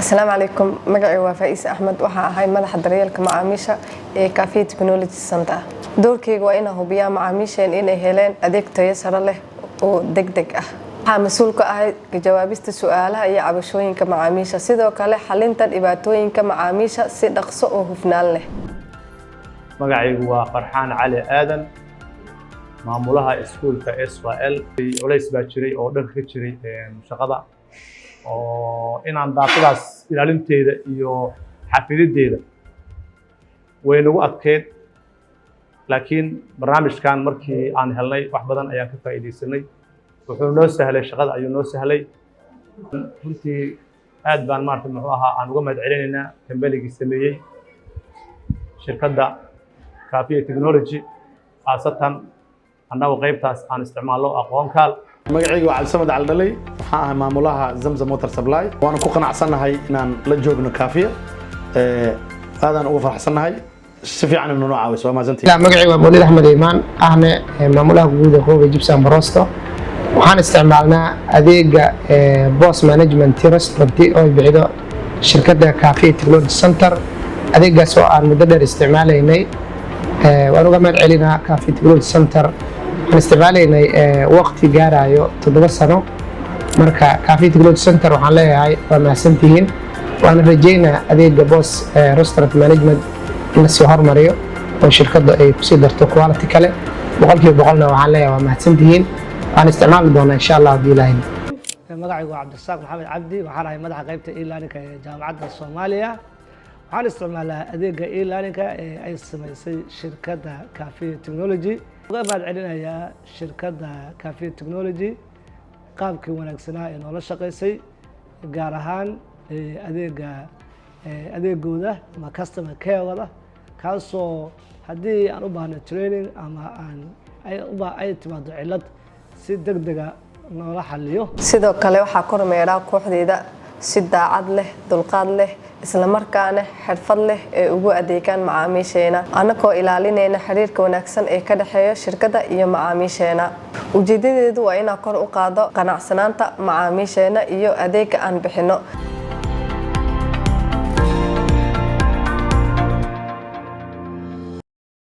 السلام عليكم. مقعي وفائس أحمد وحا هاي مدح دريالك معاميشة كافيه تكنولوجي سنتر. دوركيغ وإنه هبيا معاميشين إنay heleen adeeg tayo sare leh oo degdeg ah. waxaa mas'uul ka ahay jawaabista su'aalaha iyo cabashooyinka macaamiisha, sidoo kale xalinta dhibaatooyinka macaamiisha si dhaqso oo hufnaan leh. magacaygu waa Farxaan Cali Aadan, maamulaha iskuulka SYL. culays baa jiray oo dhanka ka jiray shaqada oo inaan daaqadaas ilaalinteeda iyo xafidadeeda way nagu adkeyd, laakiin barnaamijkan markii aan helnay wax badan ayaan ka faa'iideysanay. wuxuu noo sahlay shaqada, ayuu noo sahlay. runtii aad baan maartay muxuu ahaa aan uga mahadcelinaynaa kambanigii sameeyey shirkadda Kafia Technology, khaasatan annagu qaybtaas aan isticmaalno aqoonkaal. magacaygu waa Cabdisamad Caldhalay, waxaan ahay maamulaha Zamzam Water Supply. waana ku qanacsanahay inaan la joogno Kafia. aadaan ugu faraxsanahay, si fiican inuu noo caawiso. waa maasantii. magacaygu waa Mawlid Axmed Iimaan, ahna maamulaha guud ee Qooga Gypsum Rosto. waxaan isticmaalnaa adeega Boss Management Restaurant oo bixido shirkadda Kafia Technology Center. adeegaas oo aan muddo dheer isticmaalaynay. waan uga mahadcelinaa Kafia Technology Center. waxaan isticmaalaynay waqti gaarayo 7 sano. marka Kafia Technology Center waxaan leeyahay waa mahadsantihiin. waan rajeynaa adeega Boss Restaurant Management in la sii hormariyo oo shirkadda ay ku sii darto quality kale. boqolkiiba boqolna waxaan leeyahay waa mahadsantihiin. waan isticmaali doonaa insha Allah haddii Ilaahay. magacaygu waa Cabdirasaaq Maxamed Cabdi, waxaan ahay madaxa qaybta e-learning ee Jaamacadda Soomaaliya. waxaan isticmaalaa adeega e-learning ee ay sameysay shirkadda Kafia Technology. uga mahadcelinayaa shirkadda Kafia Technology qaabkii wanaagsanaa ee noola shaqeysay, gaar ahaan adeegooda ama customer care-gooda, kaasoo haddii aan u baahno training ama ay timaado cillad si degdega noola xalliyo. sidoo kale waxaa kormeeraa kooxdeeda si daacad leh, dulqaad leh, isla markaana xirfad leh ee ugu adeegaan macaamiisheena, annagoo ilaalinayna xiriirka wanaagsan ee ka dhexeeya shirkadda iyo macaamiisheena. ujeedadeedu waa inaan kor u qaado qanacsanaanta macaamiisheena iyo adeega aan bixino.